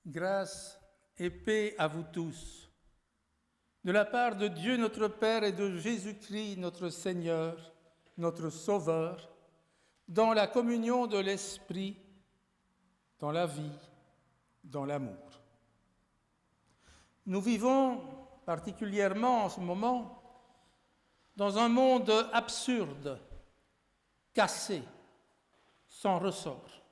Grâce et paix à vous tous, de la part de Dieu notre Père et de Jésus-Christ notre Seigneur, notre Sauveur, dans la communion de l'Esprit, dans la vie, dans l'amour. Nous vivons particulièrement en ce moment dans un monde absurde, cassé, sans ressort.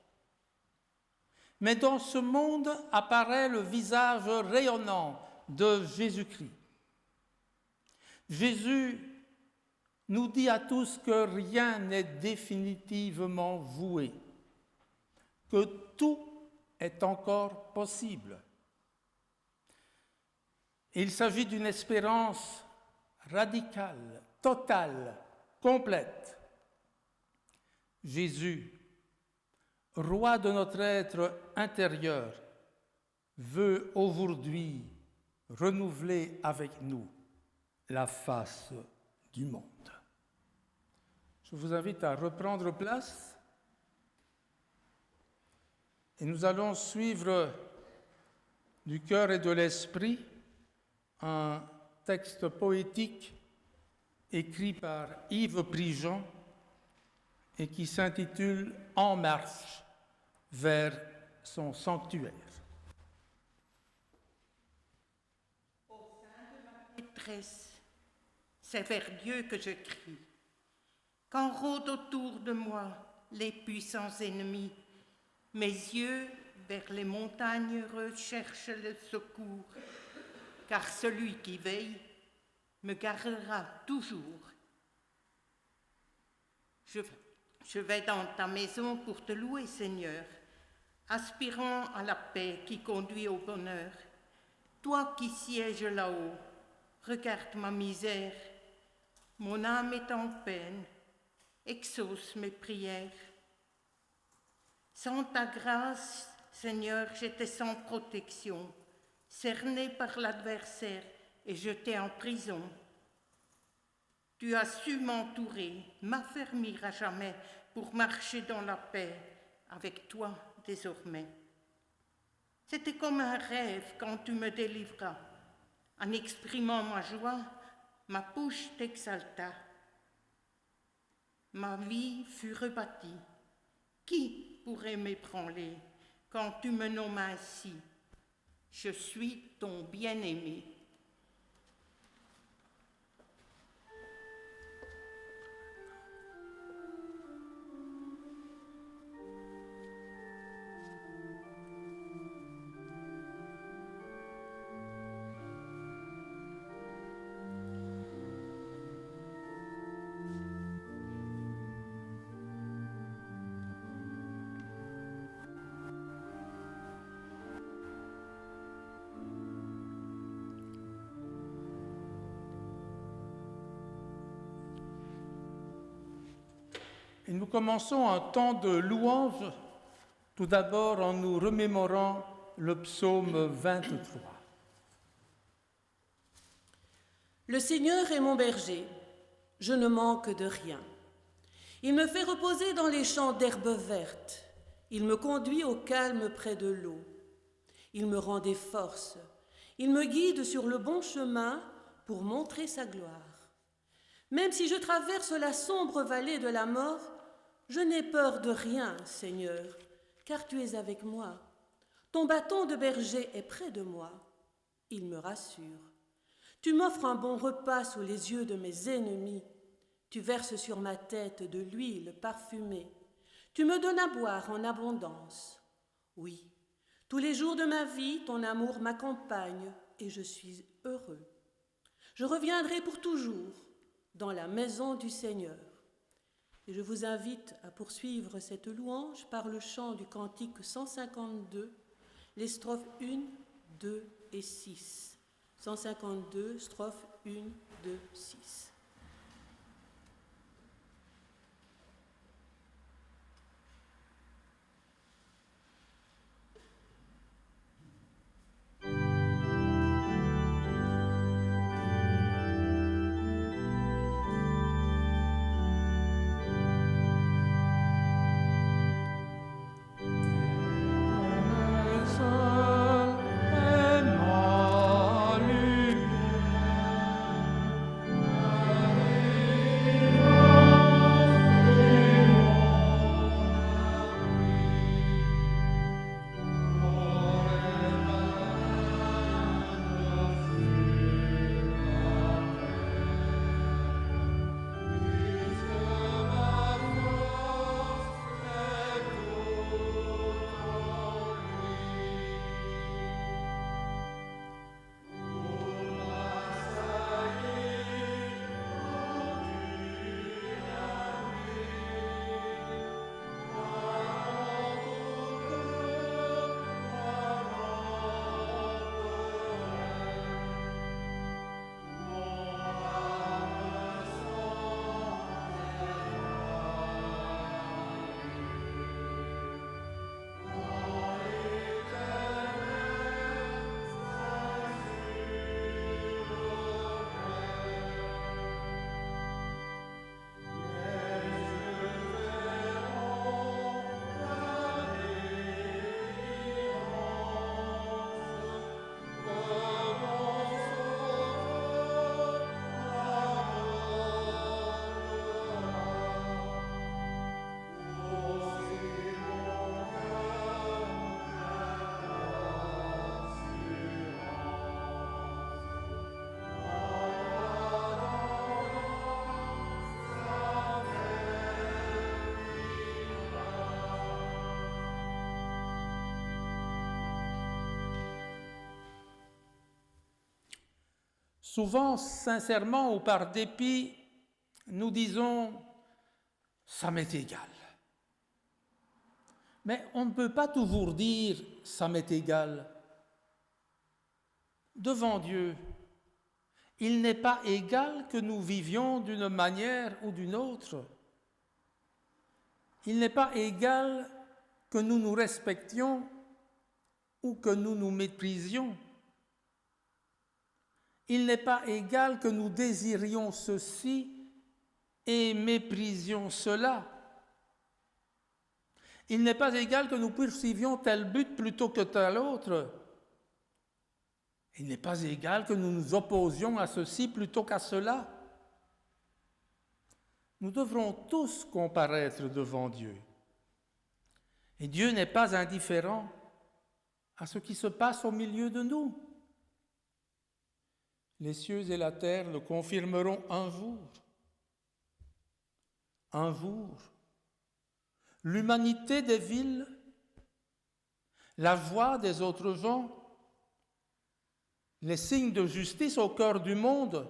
Mais dans ce monde apparaît le visage rayonnant de Jésus-Christ. Jésus nous dit à tous que rien n'est définitivement voué, que tout est encore possible. Il s'agit d'une espérance radicale, totale, complète. Jésus, roi de notre être intérieur, veut aujourd'hui renouveler avec nous la face du monde. Je vous invite à reprendre place et nous allons suivre du cœur et de l'esprit un texte poétique écrit par Yves Prigent et qui s'intitule « En marche vers son sanctuaire ». Au sein de ma détresse, c'est vers Dieu que je crie. Quand rôdent autour de moi les puissants ennemis, mes yeux vers les montagnes recherchent le secours, car celui qui veille me gardera toujours. Je vais dans ta maison pour te louer, Seigneur, aspirant à la paix qui conduit au bonheur. Toi qui sièges là-haut, regarde ma misère, mon âme est en peine, exauce mes prières. Sans ta grâce, Seigneur, j'étais sans protection, cerné par l'adversaire et jeté en prison. Tu as su m'entourer, m'affermir à jamais pour marcher dans la paix avec toi désormais. C'était comme un rêve quand tu me délivras. En exprimant ma joie, ma bouche t'exalta. Ma vie fut rebâtie. Qui pourrait m'ébranler quand tu me nommes ainsi? Je suis ton bien-aimé. Et nous commençons un temps de louange, tout d'abord en nous remémorant le psaume 23. Le Seigneur est mon berger, je ne manque de rien. Il me fait reposer dans les champs d'herbes vertes, il me conduit au calme près de l'eau. Il me rend des forces, il me guide sur le bon chemin pour montrer sa gloire. Même si je traverse la sombre vallée de la mort, je n'ai peur de rien, Seigneur, car tu es avec moi. Ton bâton de berger est près de moi. Il me rassure. Tu m'offres un bon repas sous les yeux de mes ennemis. Tu verses sur ma tête de l'huile parfumée. Tu me donnes à boire en abondance. Oui, tous les jours de ma vie, ton amour m'accompagne et je suis heureux. Je reviendrai pour toujours dans la maison du Seigneur. Et je vous invite à poursuivre cette louange par le chant du cantique 152, les strophes 1, 2 et 6. 152, strophes 1, 2, 6. Son Souvent, sincèrement ou par dépit, nous disons « ça m'est égal ». Mais on ne peut pas toujours dire « ça m'est égal ». Devant Dieu, il n'est pas égal que nous vivions d'une manière ou d'une autre. Il n'est pas égal que nous nous respections ou que nous nous méprisions. Il n'est pas égal que nous désirions ceci et méprisions cela. Il n'est pas égal que nous poursuivions tel but plutôt que tel autre. Il n'est pas égal que nous nous opposions à ceci plutôt qu'à cela. Nous devrons tous comparaître devant Dieu. Et Dieu n'est pas indifférent à ce qui se passe au milieu de nous. Les cieux et la terre le confirmeront un jour. Un jour, l'humanité des villes, la voix des autres gens, les signes de justice au cœur du monde,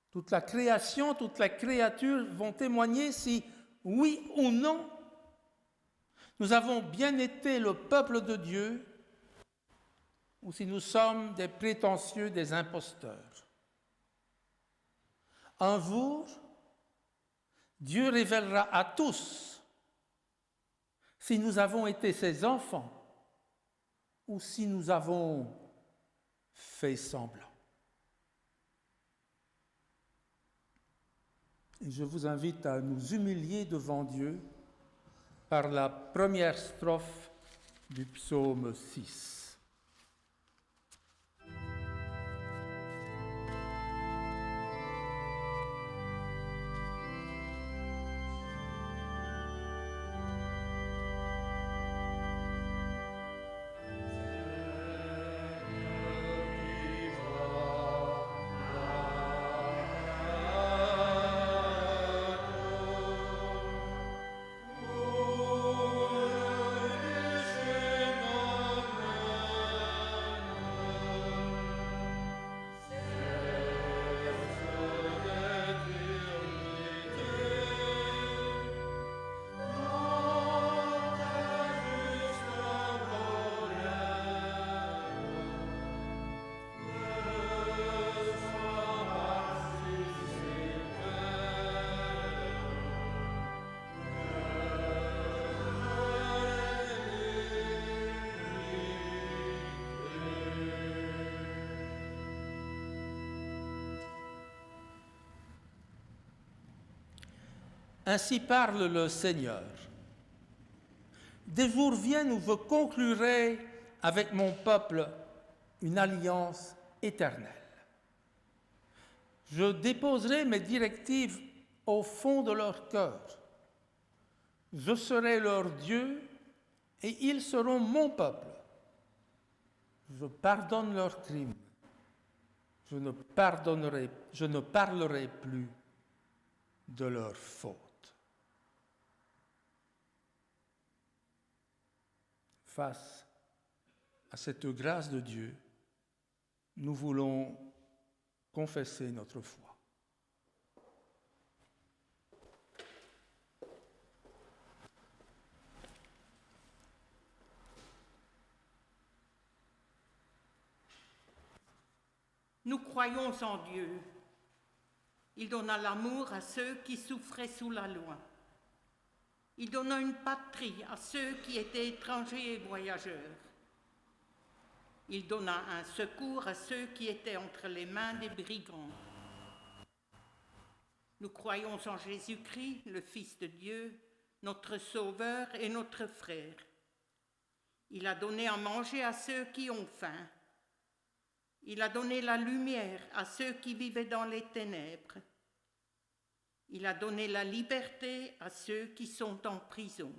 toute la création, toute la créature vont témoigner si, oui ou non, nous avons bien été le peuple de Dieu ou si nous sommes des prétentieux, des imposteurs. Un jour, Dieu révélera à tous si nous avons été ses enfants ou si nous avons fait semblant. Et je vous invite à nous humilier devant Dieu par la première strophe du psaume 6. Ainsi parle le Seigneur. Des jours viennent où je conclurai avec mon peuple une alliance éternelle. Je déposerai mes directives au fond de leur cœur. Je serai leur Dieu et ils seront mon peuple. Je pardonne leurs crimes. Je ne parlerai plus de leurs fautes. Face à cette grâce de Dieu, nous voulons confesser notre foi. Nous croyons en Dieu. Il donna l'amour à ceux qui souffraient sous la loi. Il donna une patrie à ceux qui étaient étrangers et voyageurs. Il donna un secours à ceux qui étaient entre les mains des brigands. Nous croyons en Jésus-Christ, le Fils de Dieu, notre Sauveur et notre frère. Il a donné à manger à ceux qui ont faim. Il a donné la lumière à ceux qui vivaient dans les ténèbres. Il a donné la liberté à ceux qui sont en prison.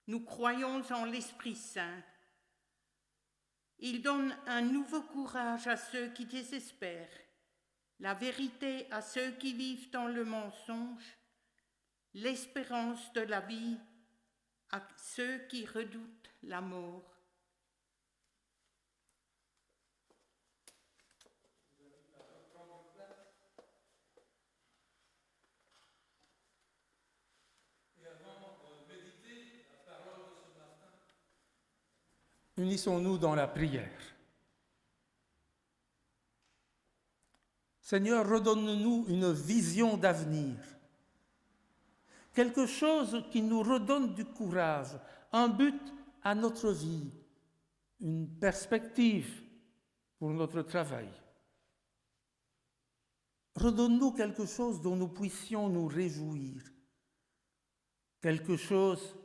Nous croyons en l'Esprit Saint. Il donne un nouveau courage à ceux qui désespèrent, la vérité à ceux qui vivent dans le mensonge, l'espérance de la vie à ceux qui redoutent la mort. Unissons-nous dans la prière. Seigneur, redonne-nous une vision d'avenir, quelque chose qui nous redonne du courage, un but à notre vie, une perspective pour notre travail. Redonne-nous quelque chose dont nous puissions nous réjouir, quelque chose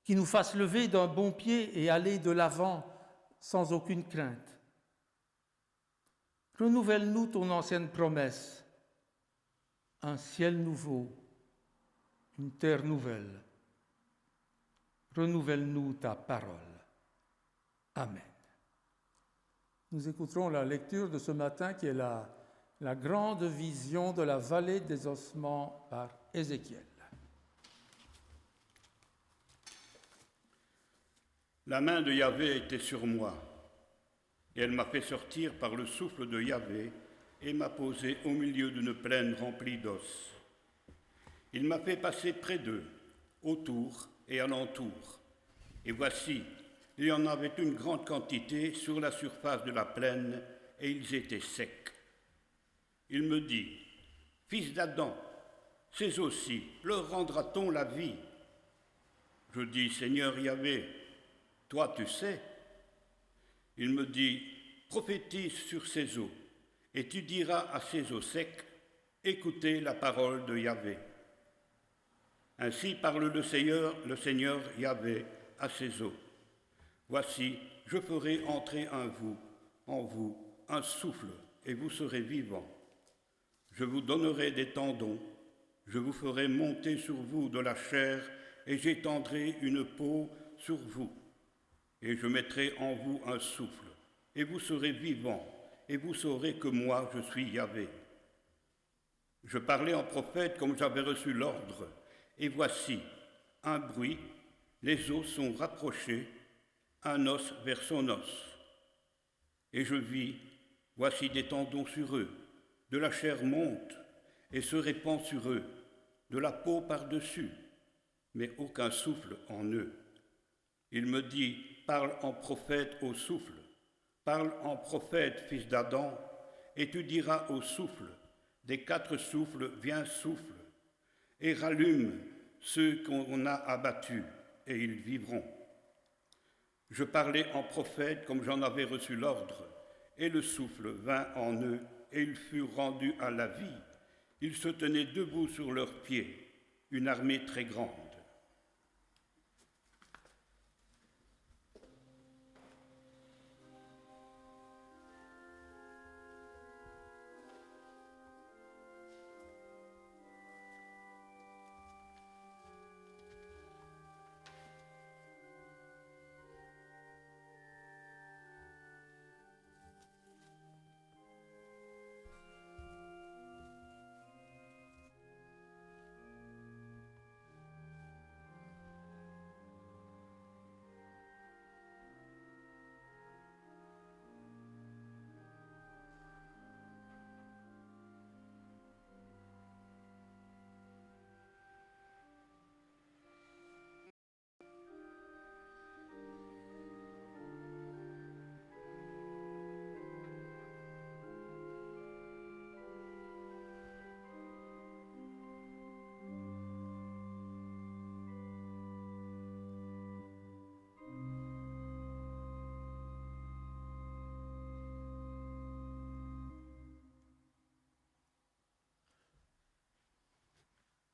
qui nous fasse lever d'un bon pied et aller de l'avant sans aucune crainte. Renouvelle-nous ton ancienne promesse, un ciel nouveau, une terre nouvelle. Renouvelle-nous ta parole. Amen. Nous écouterons la lecture de ce matin qui est la grande vision de la vallée des ossements par Ézéchiel. La main de Yahvé était sur moi, et elle m'a fait sortir par le souffle de Yahvé et m'a posé au milieu d'une plaine remplie d'os. Il m'a fait passer près d'eux, autour et alentour. Et voici, il y en avait une grande quantité sur la surface de la plaine, et ils étaient secs. Il me dit, « Fils d'Adam, ces aussi, leur rendra-t-on la vie ?» Je dis, « Seigneur Yahvé, toi tu sais. » Il me dit, « Prophétise sur ces eaux, et tu diras à ces eaux secs, écoutez la parole de Yahvé. Ainsi parle le Seigneur Yahvé à ces eaux. Voici, je ferai entrer en vous, un souffle, et vous serez vivants. Je vous donnerai des tendons, je vous ferai monter sur vous de la chair, et j'étendrai une peau sur vous. Et je mettrai en vous un souffle, et vous serez vivants, et vous saurez que moi, je suis Yahvé. Je parlais en prophète comme j'avais reçu l'ordre, et voici, un bruit, les os sont rapprochés, un os vers son os. Et je vis, voici des tendons sur eux, de la chair monte et se répand sur eux, de la peau par-dessus, mais aucun souffle en eux. Il me dit, parle en prophète au souffle, parle en prophète, fils d'Adam, et tu diras au souffle, des 4 souffles, viens souffle, et rallume ceux qu'on a abattus, et ils vivront. Je parlais en prophète comme j'en avais reçu l'ordre, et le souffle vint en eux, et ils furent rendus à la vie. Ils se tenaient debout sur leurs pieds, une armée très grande.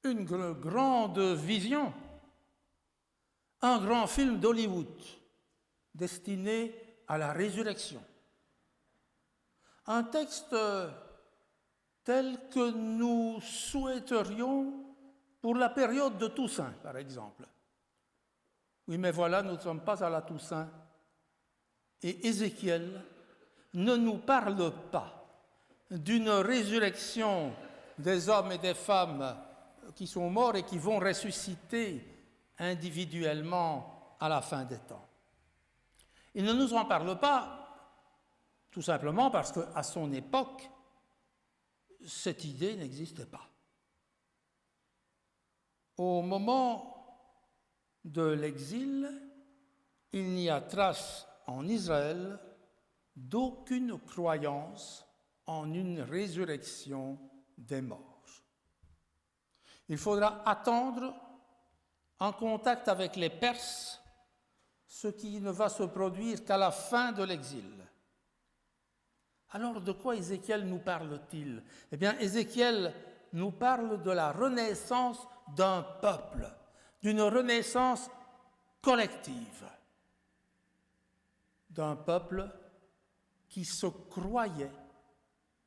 Une grande vision, un grand film d'Hollywood destiné à la résurrection. Un texte tel que nous souhaiterions pour la période de Toussaint, par exemple. Oui, mais voilà, nous ne sommes pas à la Toussaint. Et Ézéchiel ne nous parle pas d'une résurrection des hommes et des femmes qui sont morts et qui vont ressusciter individuellement à la fin des temps. Il ne nous en parle pas tout simplement parce qu'à son époque, cette idée n'existait pas. Au moment de l'exil, il n'y a trace en Israël d'aucune croyance en une résurrection des morts. Il faudra attendre en contact avec les Perses, ce qui ne va se produire qu'à la fin de l'exil. Alors de quoi Ézéchiel nous parle-t-il? Eh bien, Ézéchiel nous parle de la renaissance d'un peuple, d'une renaissance collective, d'un peuple qui se croyait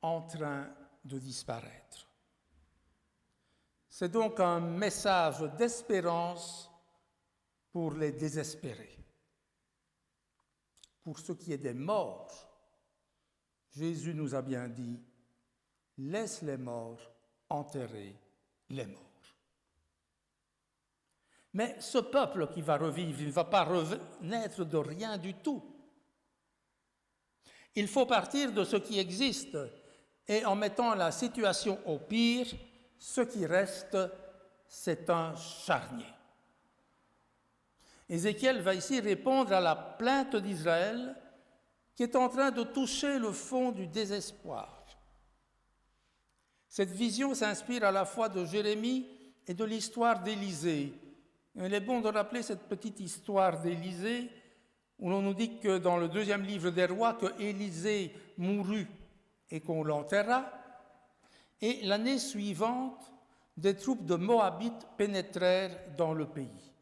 en train de disparaître. C'est donc un message d'espérance pour les désespérés. Pour ce qui est des morts, Jésus nous a bien dit « Laisse les morts enterrer les morts ». Mais ce peuple qui va revivre, il ne va pas renaître de rien du tout. Il faut partir de ce qui existe et en mettant la situation au pire, ce qui reste, c'est un charnier. Ézéchiel va ici répondre à la plainte d'Israël qui est en train de toucher le fond du désespoir. Cette vision s'inspire à la fois de Jérémie et de l'histoire d'Élisée. Il est bon de rappeler cette petite histoire d'Élisée où l'on nous dit que dans le 2e livre des rois que Élisée mourut et qu'on l'enterra, et l'année suivante, des troupes de Moabites pénétrèrent dans le pays.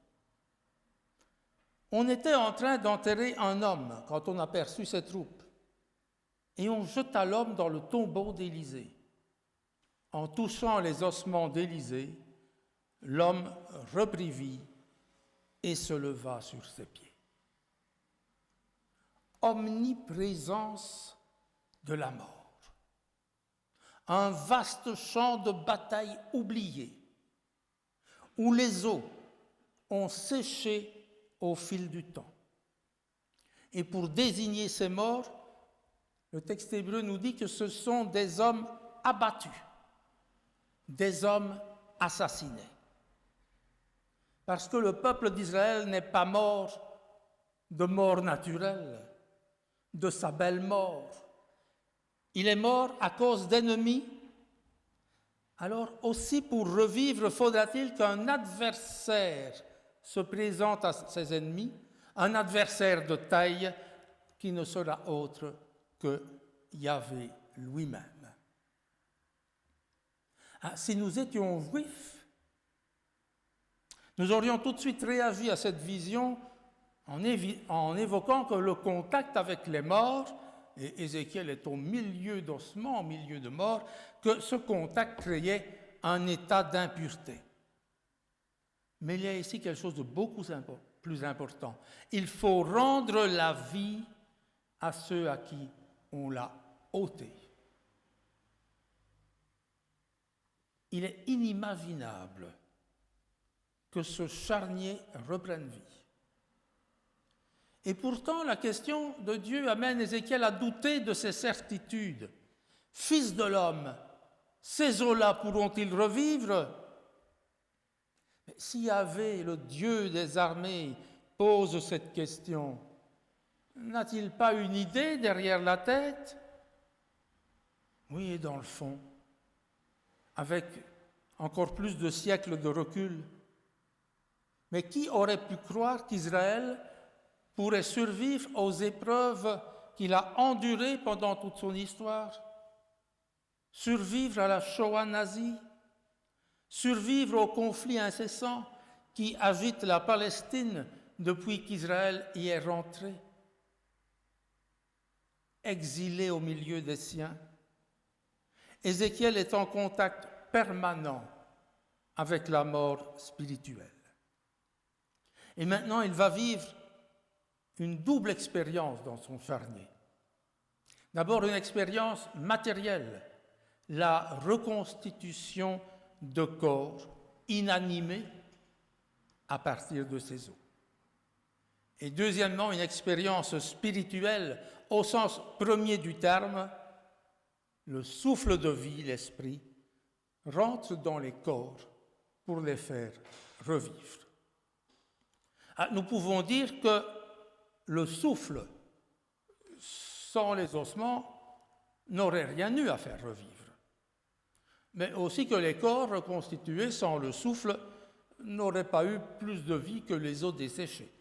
On était en train d'enterrer un homme quand on aperçut ces troupes, et on jeta l'homme dans le tombeau d'Élisée. En touchant les ossements d'Élisée, l'homme reprit vie et se leva sur ses pieds. Omniprésence de la mort. Un vaste champ de bataille oublié, où les eaux ont séché au fil du temps. Et pour désigner ces morts, le texte hébreu nous dit que ce sont des hommes abattus, des hommes assassinés. Parce que le peuple d'Israël n'est pas mort de mort naturelle, de sa belle mort. Il est mort à cause d'ennemis. Alors aussi pour revivre, faudra-t-il qu'un adversaire se présente à ses ennemis, un adversaire de taille qui ne sera autre que Yahvé lui-même. Si nous étions juifs, nous aurions tout de suite réagi à cette vision en évoquant que le contact avec les morts, et Ézéchiel est au milieu d'ossements, au milieu de morts, que ce contact créait un état d'impureté. Mais il y a ici quelque chose de beaucoup plus important. Il faut rendre la vie à ceux à qui on l'a ôtée. Il est inimaginable que ce charnier reprenne vie. Et pourtant, la question de Dieu amène Ézéchiel à douter de ses certitudes. Fils de l'homme, ces eaux-là pourront-ils revivre? Mais si Yahvé, le Dieu des armées, pose cette question, n'a-t-il pas une idée derrière la tête? Oui, et dans le fond, avec encore plus de siècles de recul. Mais qui aurait pu croire qu'Israël pourrait survivre aux épreuves qu'il a endurées pendant toute son histoire? Survivre à la Shoah nazie? Survivre aux conflits incessants qui agitent la Palestine depuis qu'Israël y est rentré? Exilé au milieu des siens, Ézéchiel est en contact permanent avec la mort spirituelle. Et maintenant, il va vivre une double expérience dans son charnier. D'abord, une expérience matérielle, la reconstitution de corps inanimés à partir de ces eaux. Et deuxièmement, une expérience spirituelle au sens premier du terme. Le souffle de vie, l'esprit, rentre dans les corps pour les faire revivre. Nous pouvons dire que le souffle, sans les ossements, n'aurait rien eu à faire revivre. Mais aussi que les corps reconstitués sans le souffle n'auraient pas eu plus de vie que les os desséchés.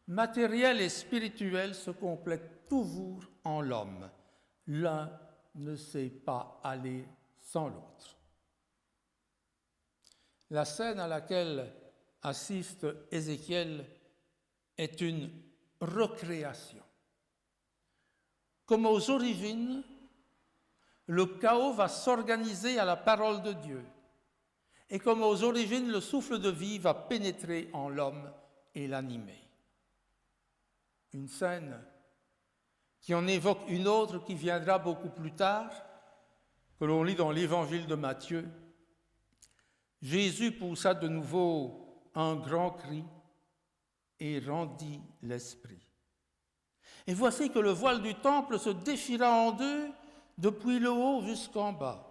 Matériel et spirituel se complètent toujours en l'homme. L'un ne sait pas aller sans l'autre. La scène à laquelle assiste Ézéchiel est une recréation. Comme aux origines, le chaos va s'organiser à la parole de Dieu. Et comme aux origines, le souffle de vie va pénétrer en l'homme et l'animer. Une scène qui en évoque une autre qui viendra beaucoup plus tard, que l'on lit dans l'évangile de Matthieu. Jésus poussa de nouveau un grand cri et rendit l'esprit. Et voici que le voile du temple se déchira en deux, depuis le haut jusqu'en bas.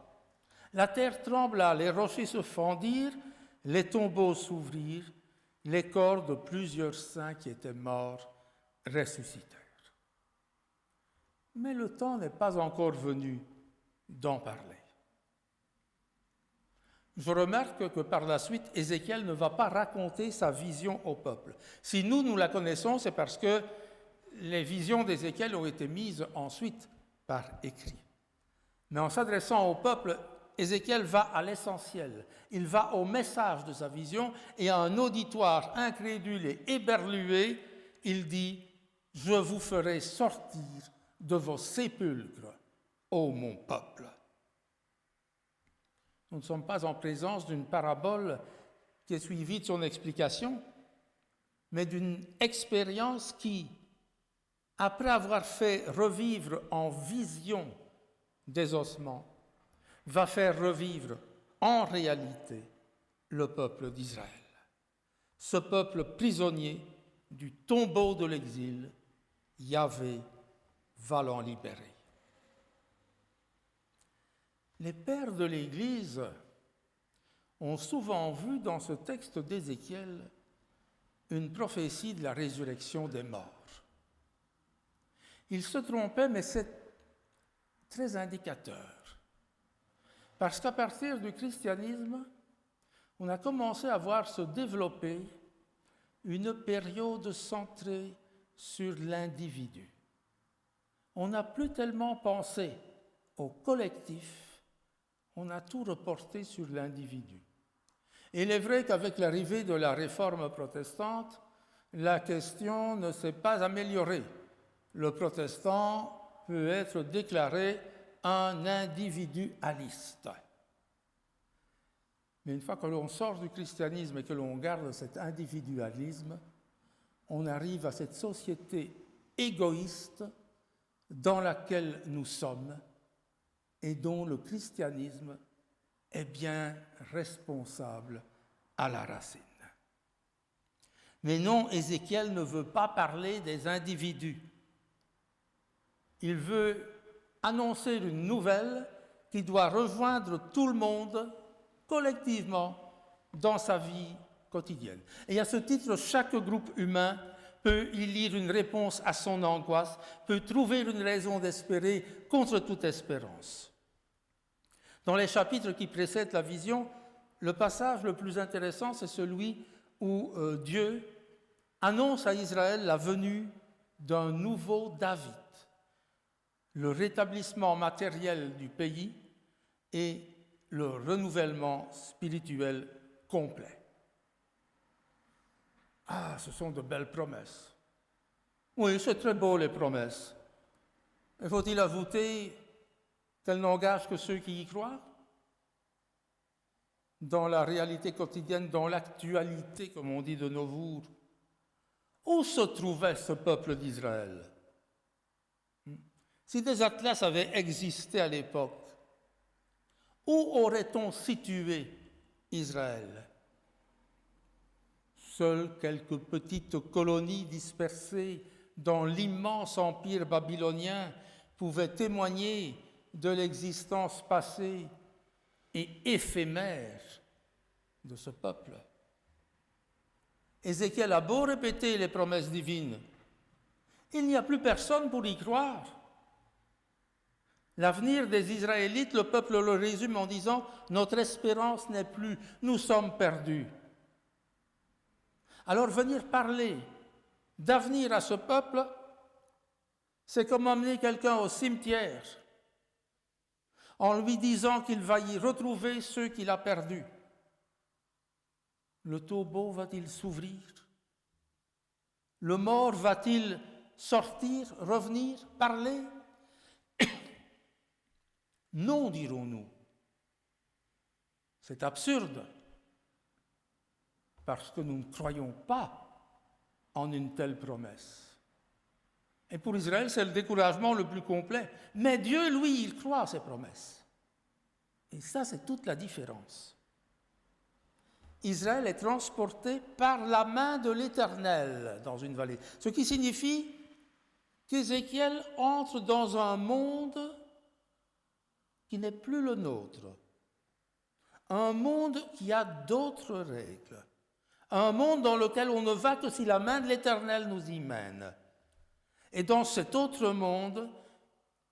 La terre trembla, les rochers se fendirent, les tombeaux s'ouvrirent, les corps de plusieurs saints qui étaient morts ressuscitèrent. Mais le temps n'est pas encore venu d'en parler. Je remarque que par la suite, Ézéchiel ne va pas raconter sa vision au peuple. Si nous la connaissons, c'est parce que les visions d'Ézéchiel ont été mises ensuite par écrit. Mais en s'adressant au peuple, Ézéchiel va à l'essentiel. Il va au message de sa vision et à un auditoire incrédule et éberlué, il dit « Je vous ferai sortir de vos sépulcres, ô mon peuple ». Nous ne sommes pas en présence d'une parabole qui est suivie de son explication, mais d'une expérience qui, après avoir fait revivre en vision des ossements, va faire revivre en réalité le peuple d'Israël. Ce peuple prisonnier du tombeau de l'exil, Yahvé va l'en libérer. Les pères de l'Église ont souvent vu dans ce texte d'Ézéchiel une prophétie de la résurrection des morts. Ils se trompaient, mais c'est très indicateur. Parce qu'à partir du christianisme, on a commencé à voir se développer une période centrée sur l'individu. On n'a plus tellement pensé au collectif, on a tout reporté sur l'individu. Et il est vrai qu'avec l'arrivée de la réforme protestante, la question ne s'est pas améliorée. Le protestant peut être déclaré un individualiste. Mais une fois que l'on sort du christianisme et que l'on garde cet individualisme, on arrive à cette société égoïste dans laquelle nous sommes et dont le christianisme est bien responsable à la racine. Mais non, Ézéchiel ne veut pas parler des individus. Il veut annoncer une nouvelle qui doit rejoindre tout le monde collectivement dans sa vie quotidienne. Et à ce titre, chaque groupe humain peut y lire une réponse à son angoisse, peut trouver une raison d'espérer contre toute espérance. Dans les chapitres qui précèdent la vision, le passage le plus intéressant, c'est celui où Dieu annonce à Israël la venue d'un nouveau David, le rétablissement matériel du pays et le renouvellement spirituel complet. Ah, ce sont de belles promesses. Oui, c'est très beau les promesses. Mais faut-il ajouter qu'elles n'engagent que ceux qui y croient? Dans la réalité quotidienne, dans l'actualité, comme on dit de nos jours, où se trouvait ce peuple d'Israël? Si des atlas avaient existé à l'époque, où aurait-on situé Israël? Seules quelques petites colonies dispersées dans l'immense empire babylonien pouvaient témoigner de l'existence passée et éphémère de ce peuple. Ézéchiel a beau répéter les promesses divines, il n'y a plus personne pour y croire. L'avenir des Israélites, le peuple le résume en disant « Notre espérance n'est plus, nous sommes perdus ». Alors venir parler d'avenir à ce peuple, c'est comme emmener quelqu'un au cimetière en lui disant qu'il va y retrouver ceux qu'il a perdus. Le tombeau va-t-il s'ouvrir? Le mort va-t-il sortir, revenir, parler? Non, dirons-nous. C'est absurde, parce que nous ne croyons pas en une telle promesse. Et pour Israël, c'est le découragement le plus complet. Mais Dieu, lui, il croit à ses promesses. Et ça, c'est toute la différence. Israël est transporté par la main de l'Éternel dans une vallée. Ce qui signifie qu'Ézéchiel entre dans un monde qui n'est plus le nôtre. Un monde qui a d'autres règles. Un monde dans lequel on ne va que si la main de l'Éternel nous y mène. Et dans cet autre monde,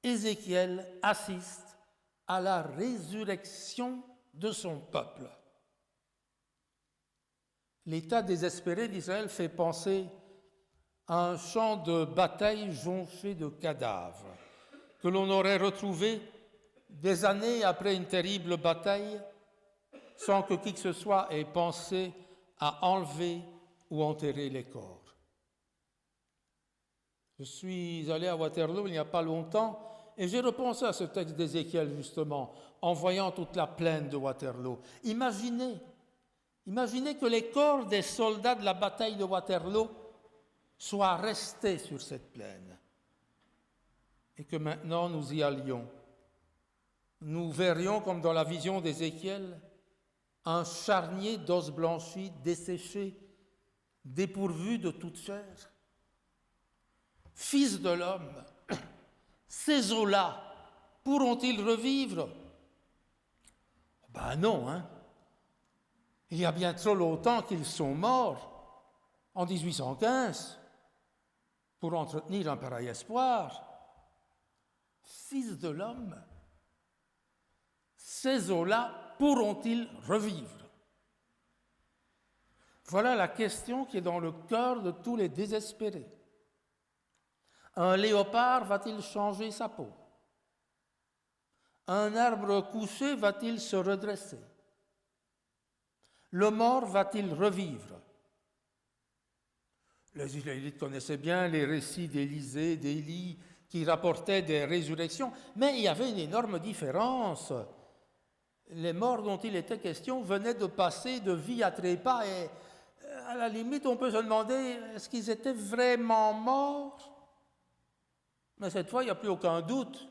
Ézéchiel assiste à la résurrection de son peuple. L'état désespéré d'Israël fait penser à un champ de bataille jonché de cadavres que l'on aurait retrouvé des années après une terrible bataille sans que qui que ce soit ait pensé à enlever ou enterrer les corps. Je suis allé à Waterloo il n'y a pas longtemps et j'ai repensé à ce texte d'Ézéchiel justement en voyant toute la plaine de Waterloo. Imaginez que les corps des soldats de la bataille de Waterloo soient restés sur cette plaine et que maintenant nous y allions. Nous verrions, comme dans la vision d'Ézéchiel, un charnier d'os blanchis, desséché, dépourvu de toute chair. Fils de l'homme, ces eaux-là pourront-ils revivre? Ben non, hein. Il y a bien trop longtemps qu'ils sont morts, en 1815, pour entretenir un pareil espoir. Fils de l'homme, ces eaux-là pourront-ils revivre? Voilà la question qui est dans le cœur de tous les désespérés. Un léopard va-t-il changer sa peau? Un arbre couché va-t-il se redresser? Le mort va-t-il revivre? Les Israélites connaissaient bien les récits d'Élisée, d'Élie, qui rapportaient des résurrections, mais il y avait une énorme différence. Les morts dont il était question venaient de passer de vie à trépas et à la limite on peut se demander est-ce qu'ils étaient vraiment morts? Mais cette fois il n'y a plus aucun doute,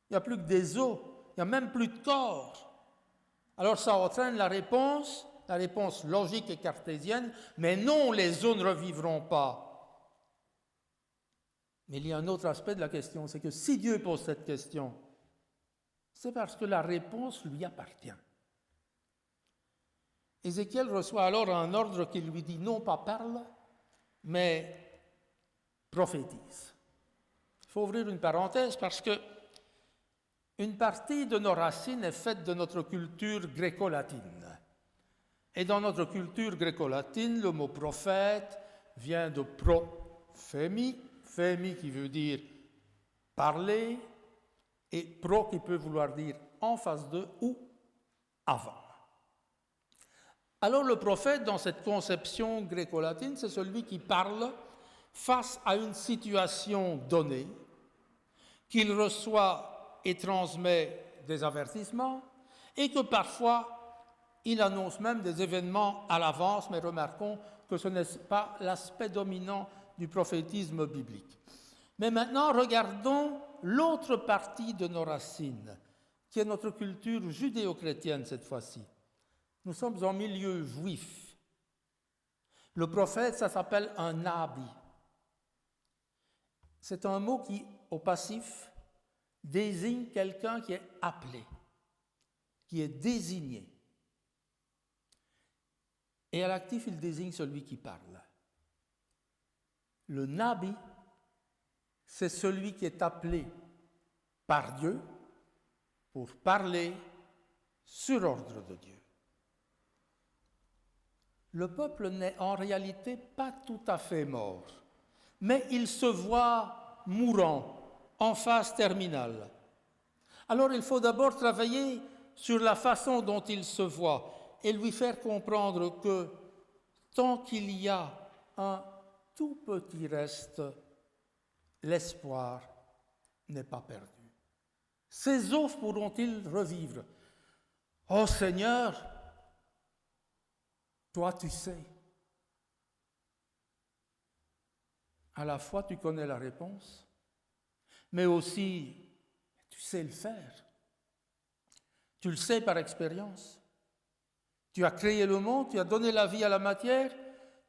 il n'y a plus que des os, il n'y a même plus de corps. Alors ça entraîne la réponse logique et cartésienne, mais non, les os ne revivront pas. Mais il y a un autre aspect de la question, c'est que si Dieu pose cette question, c'est parce que la réponse lui appartient. Ézéchiel reçoit alors un ordre qui lui dit non pas parle, mais prophétise. Il faut ouvrir une parenthèse parce que une partie de nos racines est faite de notre culture gréco-latine. Et dans notre culture gréco-latine, le mot prophète vient de prophémi, phémi qui veut dire parler, et pro qui peut vouloir dire en face de ou avant. Alors le prophète, dans cette conception gréco-latine, c'est celui qui parle face à une situation donnée, qu'il reçoit et transmet des avertissements, et que parfois il annonce même des événements à l'avance, mais remarquons que ce n'est pas l'aspect dominant du prophétisme biblique. Mais maintenant, regardons l'autre partie de nos racines, qui est notre culture judéo-chrétienne cette fois-ci. Nous sommes en milieu juif. Le prophète, ça s'appelle un nabi. C'est un mot qui, au passif, désigne quelqu'un qui est appelé, qui est désigné. Et à l'actif, il désigne celui qui parle. Le nabi, c'est celui qui est appelé par Dieu pour parler sur ordre de Dieu. Le peuple n'est en réalité pas tout à fait mort, mais il se voit mourant en phase terminale. Alors il faut d'abord travailler sur la façon dont il se voit et lui faire comprendre que tant qu'il y a un tout petit reste, l'espoir n'est pas perdu. Ces os pourront-ils revivre? Oh Seigneur, toi tu sais. À la fois tu connais la réponse, mais aussi tu sais le faire. Tu le sais par expérience. Tu as créé le monde, tu as donné la vie à la matière,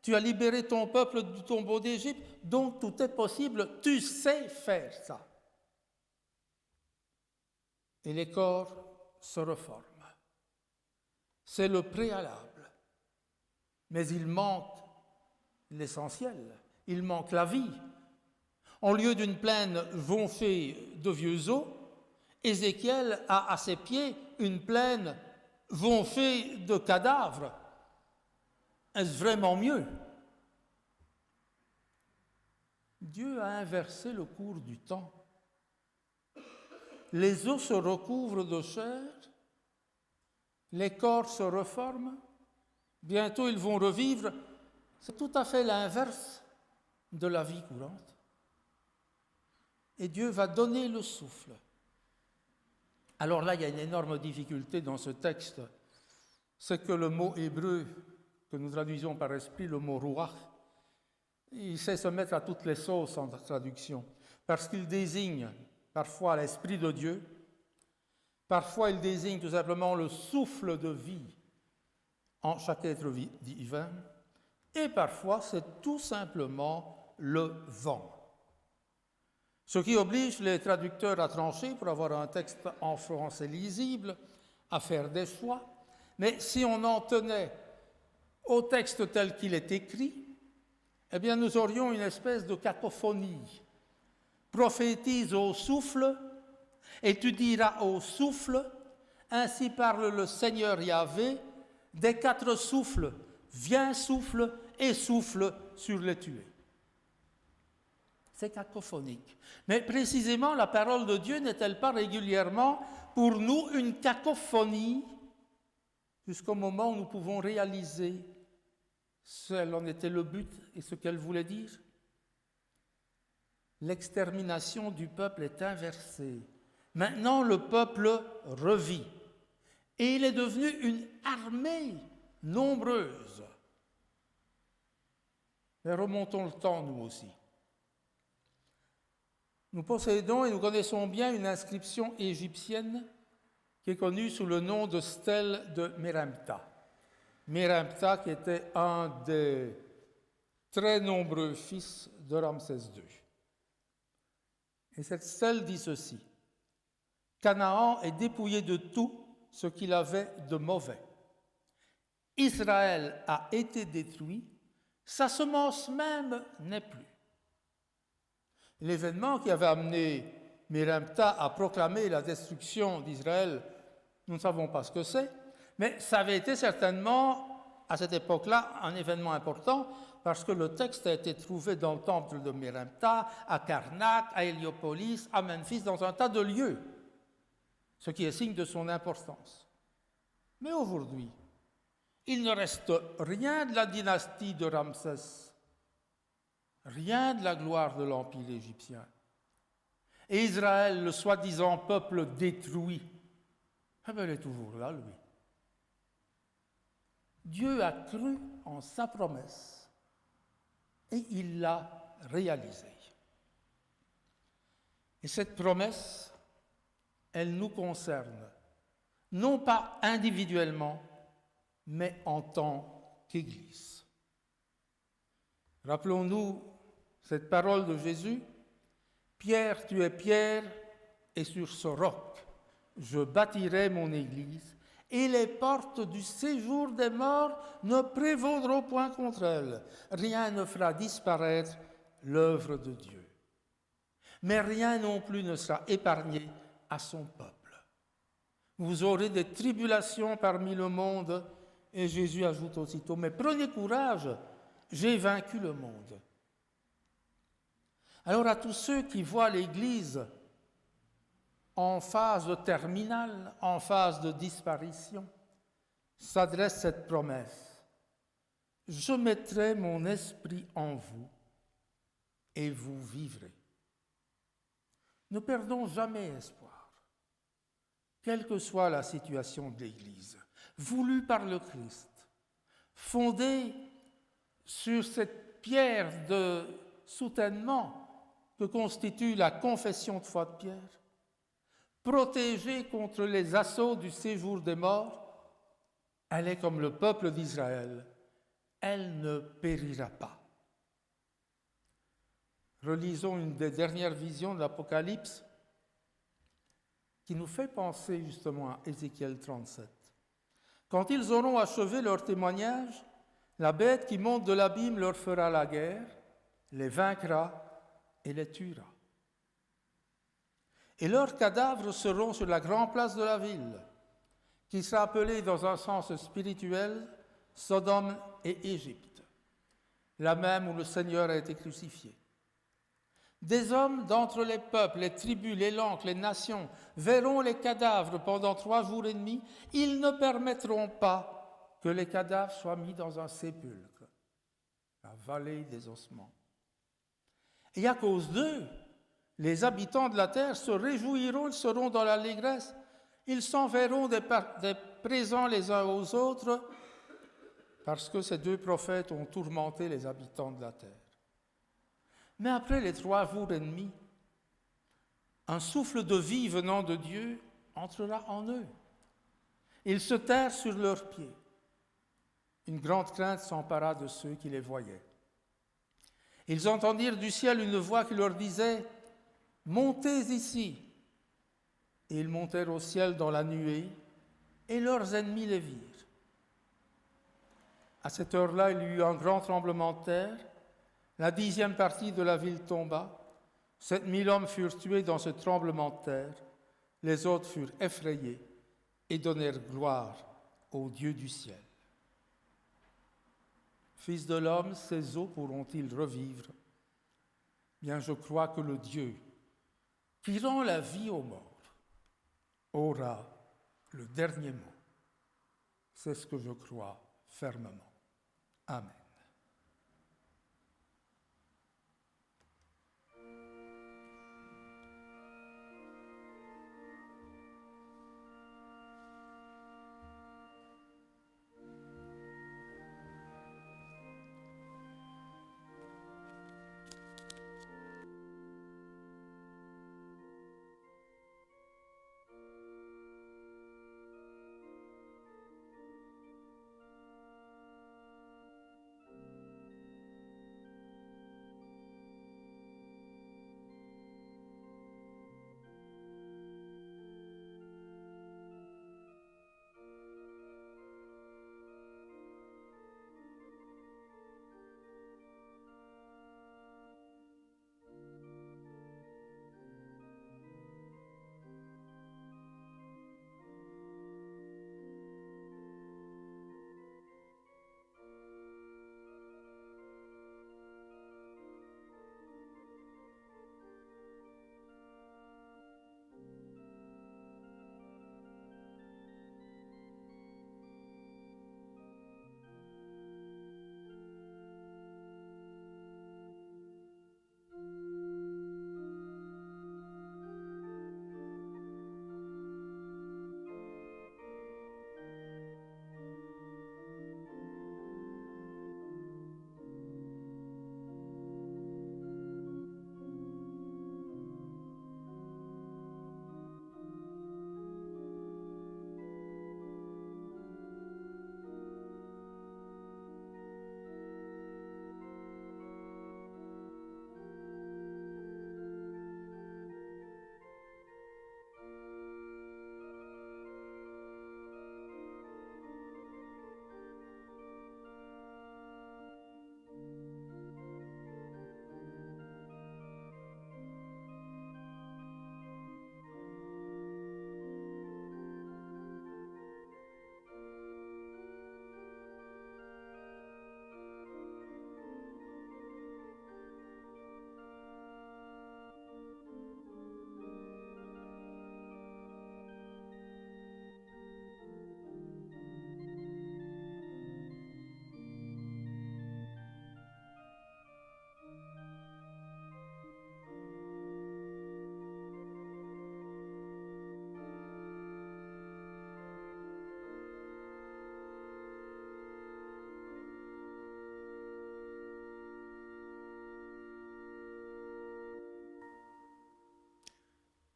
tu as libéré ton peuple du tombeau d'Égypte, donc tout est possible, tu sais faire ça. Et les corps se reforment. C'est le préalable. Mais il manque l'essentiel, il manque la vie. En lieu d'une plaine jonchée de vieux os, Ézéchiel a à ses pieds une plaine jonchée de cadavres. Est-ce vraiment mieux? Dieu a inversé le cours du temps. Les os se recouvrent de chair, les corps se reforment, bientôt ils vont revivre. C'est tout à fait l'inverse de la vie courante. Et Dieu va donner le souffle. Alors là, il y a une énorme difficulté dans ce texte, c'est que le mot hébreu que nous traduisons par esprit, le mot ruach, il sait se mettre à toutes les sauces en traduction, parce qu'il désigne parfois l'esprit de Dieu, parfois il désigne tout simplement le souffle de vie en chaque être vivant, et parfois c'est tout simplement le vent. Ce qui oblige les traducteurs à trancher pour avoir un texte en français lisible, à faire des choix. Mais si on en tenait au texte tel qu'il est écrit, eh bien nous aurions une espèce de cacophonie. Prophétise au souffle, et tu diras au souffle, ainsi parle le Seigneur Yahvé, des quatre souffles, viens souffle et souffle sur les tués. C'est cacophonique. Mais précisément, la parole de Dieu n'est-elle pas régulièrement pour nous une cacophonie jusqu'au moment où nous pouvons réaliser quel en était le but et ce qu'elle voulait dire? L'extermination du peuple est inversée. Maintenant, le peuple revit. Et il est devenu une armée nombreuse. Mais remontons le temps, nous aussi. Nous possédons et nous connaissons bien une inscription égyptienne qui est connue sous le nom de stèle de Mérimta. Mérimta qui était un des très nombreux fils de Ramsès II. Et cette stèle dit ceci: Canaan est dépouillé de tout ce qu'il avait de mauvais. Israël a été détruit, sa semence même n'est plus. L'événement qui avait amené Mérimta à proclamer la destruction d'Israël, nous ne savons pas ce que c'est, mais ça avait été certainement, à cette époque-là, un événement important, parce que le texte a été trouvé dans le temple de Mérimta, à Karnak, à Héliopolis, à Memphis, dans un tas de lieux, ce qui est signe de son importance. Mais aujourd'hui, il ne reste rien de la dynastie de Ramsès, rien de la gloire de l'Empire égyptien. Et Israël, le soi-disant peuple détruit, eh bien, il est toujours là, lui. Dieu a cru en sa promesse et il l'a réalisée. Et cette promesse, elle nous concerne, non pas individuellement, mais en tant qu'Église. Rappelons-nous cette parole de Jésus: Pierre, tu es Pierre, et sur ce roc, je bâtirai mon Église, et les portes du séjour des morts ne prévaudront point contre elle. Rien ne fera disparaître l'œuvre de Dieu. mais rien non plus ne sera épargné à son peuple. Vous aurez des tribulations parmi le monde, et Jésus ajoute aussitôt, mais prenez courage, j'ai vaincu le monde. Alors à tous ceux qui voient l'Église en phase terminale, en phase de disparition, s'adresse cette promesse. Je mettrai mon esprit en vous et vous vivrez. Ne perdons jamais espoir, quelle que soit la situation de l'Église, voulue par le Christ, fondée sur cette pierre de soutènement que constitue la confession de foi de Pierre, protégée contre les assauts du séjour des morts, elle est comme le peuple d'Israël, elle ne périra pas. Relisons une des dernières visions de l'Apocalypse qui nous fait penser justement à Ézéchiel 37. Quand ils auront achevé leur témoignage, la bête qui monte de l'abîme leur fera la guerre, les vaincra et les tuera. Et leurs cadavres seront sur la grande place de la ville, qui sera appelée dans un sens spirituel Sodome et Égypte, la même où le Seigneur a été crucifié. Des hommes d'entre les peuples, les tribus, les langues, les nations verront les cadavres pendant 3 jours et demi. Ils ne permettront pas que les cadavres soient mis dans un sépulcre, la vallée des ossements. Et à cause d'eux, les habitants de la terre se réjouiront, ils seront dans l'allégresse. Ils s'enverront des présents les uns aux autres parce que ces 2 prophètes ont tourmenté les habitants de la terre. Mais après les 3 jours et demi, un souffle de vie venant de Dieu entrera en eux. Ils se terrent sur leurs pieds. Une grande crainte s'empara de ceux qui les voyaient. Ils entendirent du ciel une voix qui leur disait « Montez ici !» Et ils montèrent au ciel dans la nuée, et leurs ennemis les virent. À cette heure-là, il y eut un grand tremblement de terre. La 10e partie de la ville tomba. 7000 hommes furent tués dans ce tremblement de terre. Les autres furent effrayés et donnèrent gloire au Dieu du ciel. Fils de l'homme, ces eaux pourront-ils revivre? Bien, je crois que le Dieu qui rend la vie aux morts aura le dernier mot. C'est ce que je crois fermement. Amen.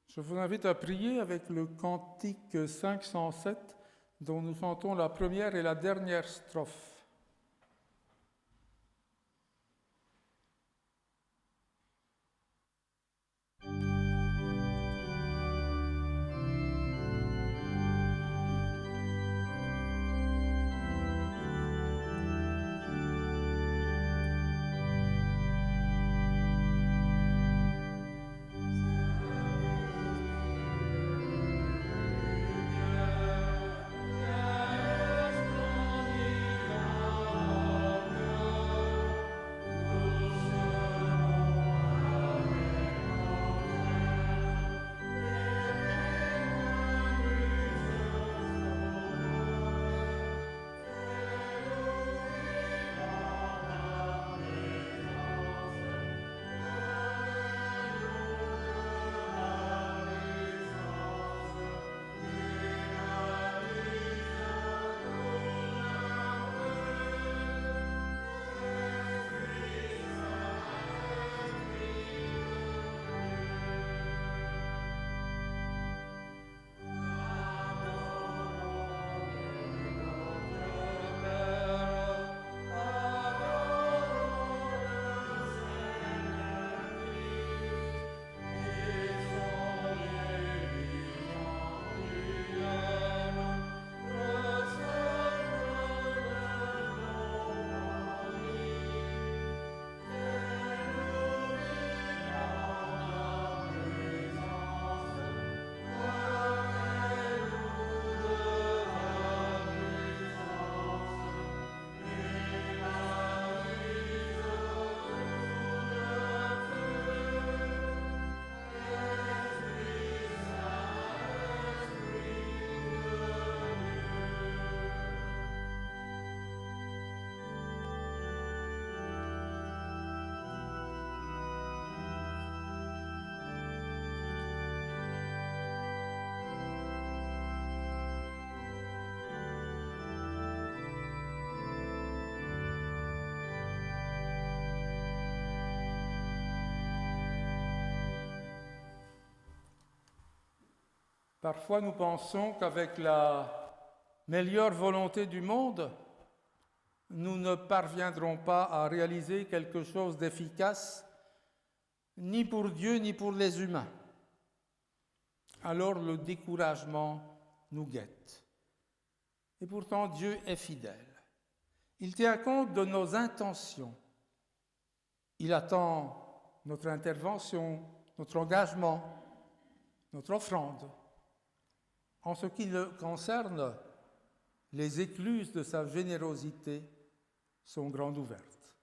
Je vous invite à prier avec le cantique 507 dont nous chantons la première et la dernière strophe. Parfois, nous pensons qu'avec la meilleure volonté du monde, nous ne parviendrons pas à réaliser quelque chose d'efficace, ni pour Dieu, ni pour les humains. Alors le découragement nous guette. Et pourtant, Dieu est fidèle. Il tient compte de nos intentions. Il attend notre intervention, notre engagement, notre offrande. En ce qui le concerne, les écluses de sa générosité sont grandes ouvertes.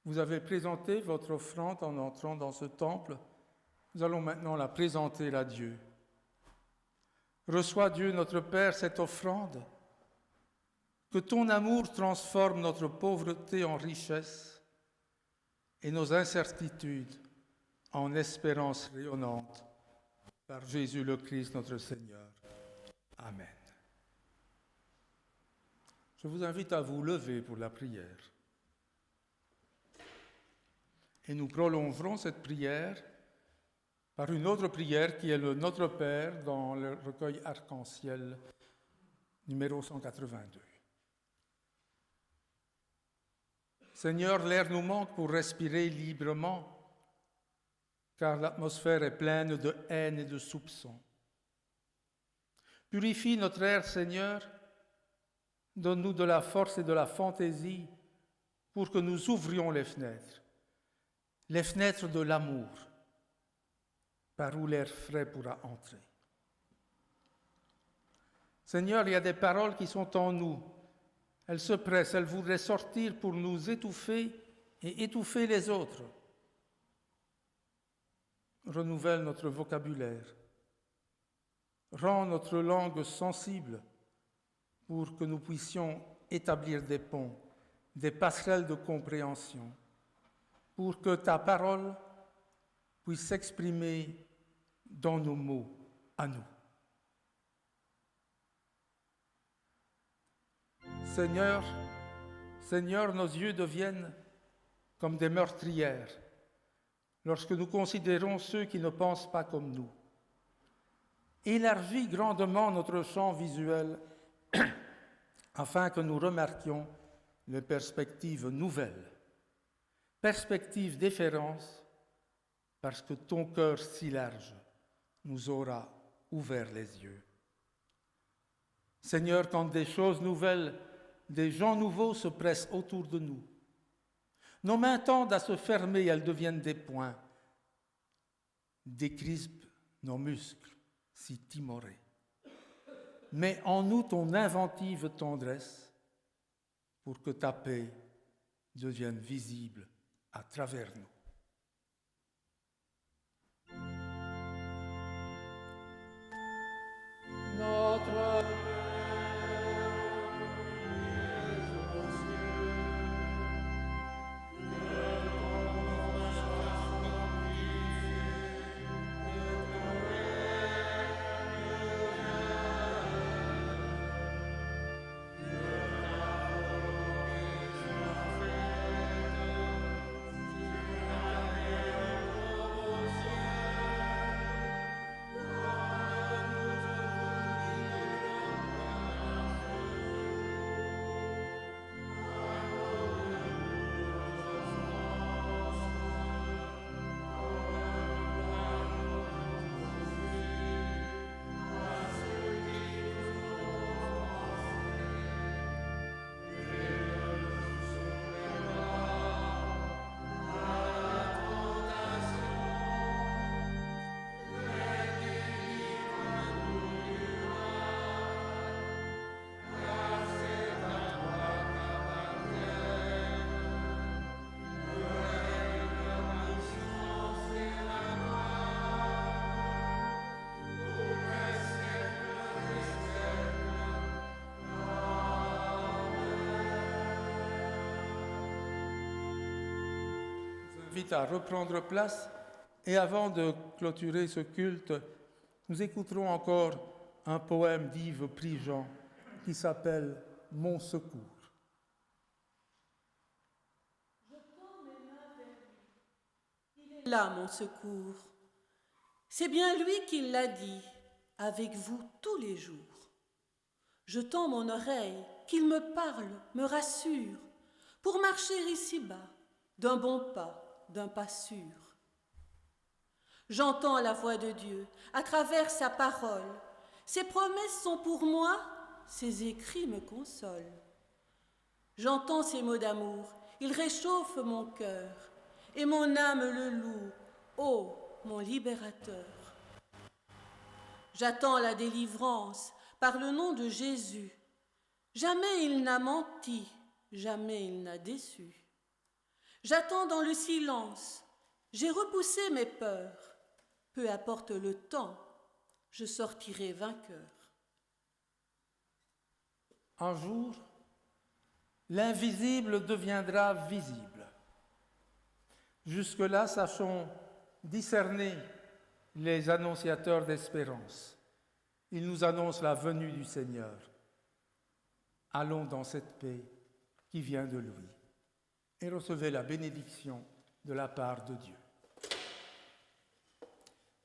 Vous avez présenté votre offrande en entrant dans ce temple. Nous allons maintenant la présenter à Dieu. Reçois, Dieu notre Père, cette offrande. Que ton amour transforme notre pauvreté en richesse et nos incertitudes en espérance rayonnante. Par Jésus le Christ, notre Seigneur. Amen. Je vous invite à vous lever pour la prière. Et nous prolongerons cette prière par une autre prière qui est le Notre Père dans le recueil Arc-en-Ciel numéro 182. Seigneur, l'air nous manque pour respirer librement, car l'atmosphère est pleine de haine et de soupçons. Purifie notre air, Seigneur, donne-nous de la force et de la fantaisie pour que nous ouvrions les fenêtres de l'amour, par où l'air frais pourra entrer. Seigneur, il y a des paroles qui sont en nous. Elles se pressent, elles voudraient sortir pour nous étouffer et étouffer les autres. Renouvelle notre vocabulaire. Rends notre langue sensible pour que nous puissions établir des ponts, des passerelles de compréhension, pour que ta parole puisse s'exprimer dans nos mots à nous. Seigneur, nos yeux deviennent comme des meurtrières lorsque nous considérons ceux qui ne pensent pas comme nous. élargit grandement notre champ visuel afin que nous remarquions les perspectives nouvelles, perspectives d'efférence, parce que ton cœur si large nous aura ouvert les yeux. Seigneur, quand des choses nouvelles, des gens nouveaux se pressent autour de nous, nos mains tendent à se fermer, elles deviennent des poings, décrispent nos muscles si timorés. Mets en nous ton inventive tendresse pour que ta paix devienne visible à travers nous. Notre invite à reprendre place et avant de clôturer ce culte, nous écouterons encore un poème d'Yves Prigent qui s'appelle « Mon secours ». Je tends mes mains vers lui. Il est là, mon secours. C'est bien lui qui l'a dit, avec vous tous les jours. Je tends mon oreille, qu'il me parle, me rassure, pour marcher ici-bas, d'un bon pas, d'un pas sûr. J'entends la voix de Dieu à travers sa parole. Ses promesses sont pour moi, ses écrits me consolent. J'entends ses mots d'amour, ils réchauffent mon cœur, et mon âme le loue, ô mon libérateur. J'attends la délivrance par le nom de Jésus. Jamais il n'a menti, jamais il n'a déçu. J'attends dans le silence, j'ai repoussé mes peurs. Peu importe le temps, je sortirai vainqueur. Un jour, l'invisible deviendra visible. Jusque-là, sachons discerner les annonciateurs d'espérance. Ils nous annoncent la venue du Seigneur. Allons dans cette paix qui vient de lui et recevez la bénédiction de la part de Dieu.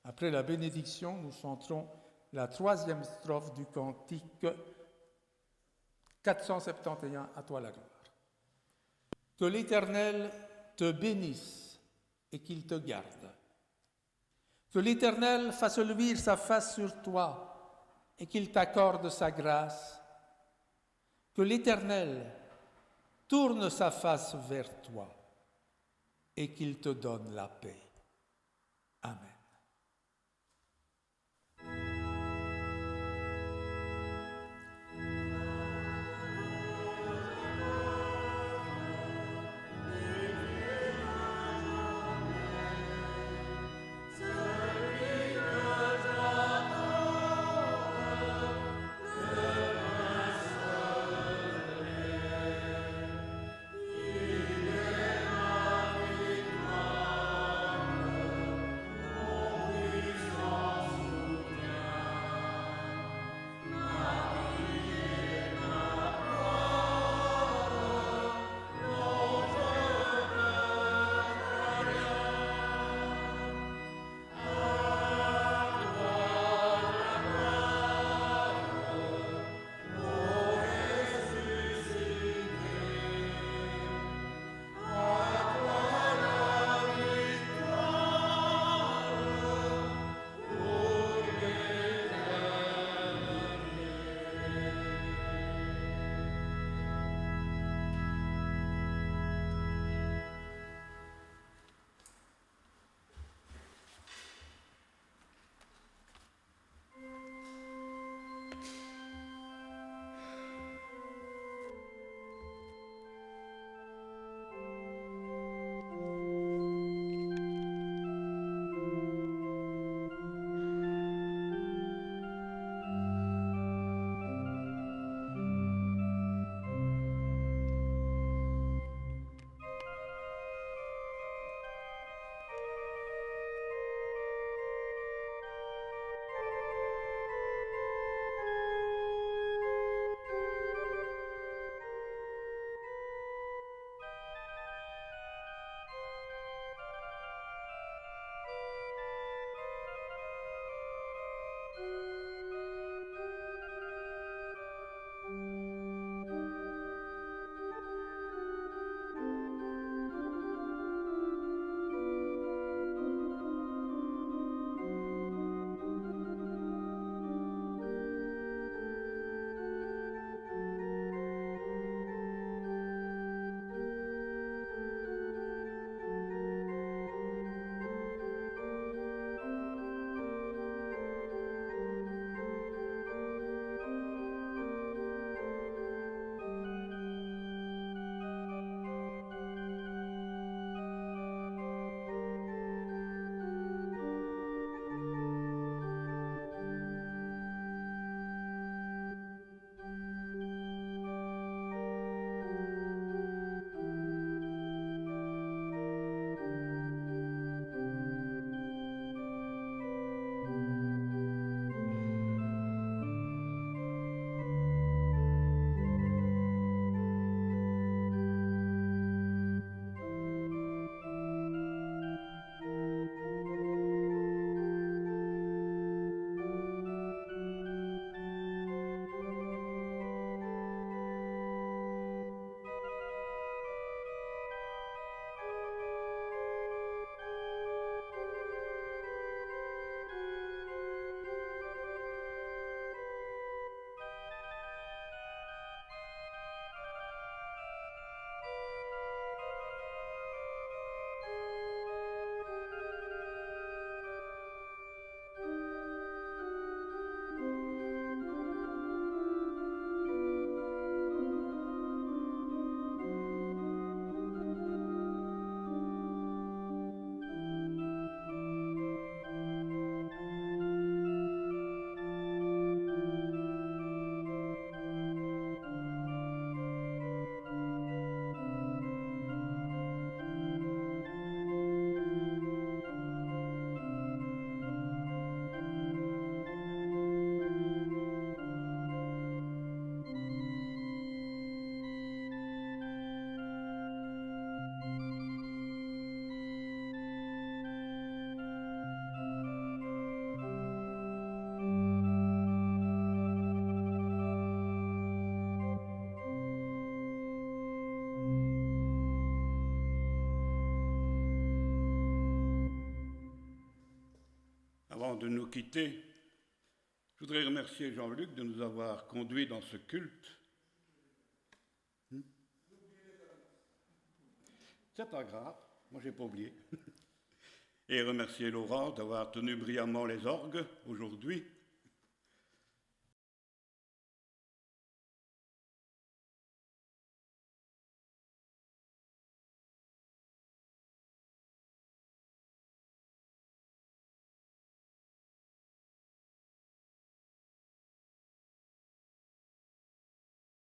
Après la bénédiction, nous chanterons la 3e strophe du cantique 471, à toi la gloire. Que l'Éternel te bénisse et qu'il te garde. Que l'Éternel fasse luire sa face sur toi et qu'il t'accorde sa grâce. Que l'Éternel tourne sa face vers toi et qu'il te donne la paix. Amen. Oh de nous quitter, je voudrais remercier Jean-Luc de nous avoir conduits dans ce culte. C'est pas grave, moi j'ai pas oublié. Et remercier Laurent d'avoir tenu brillamment les orgues aujourd'hui.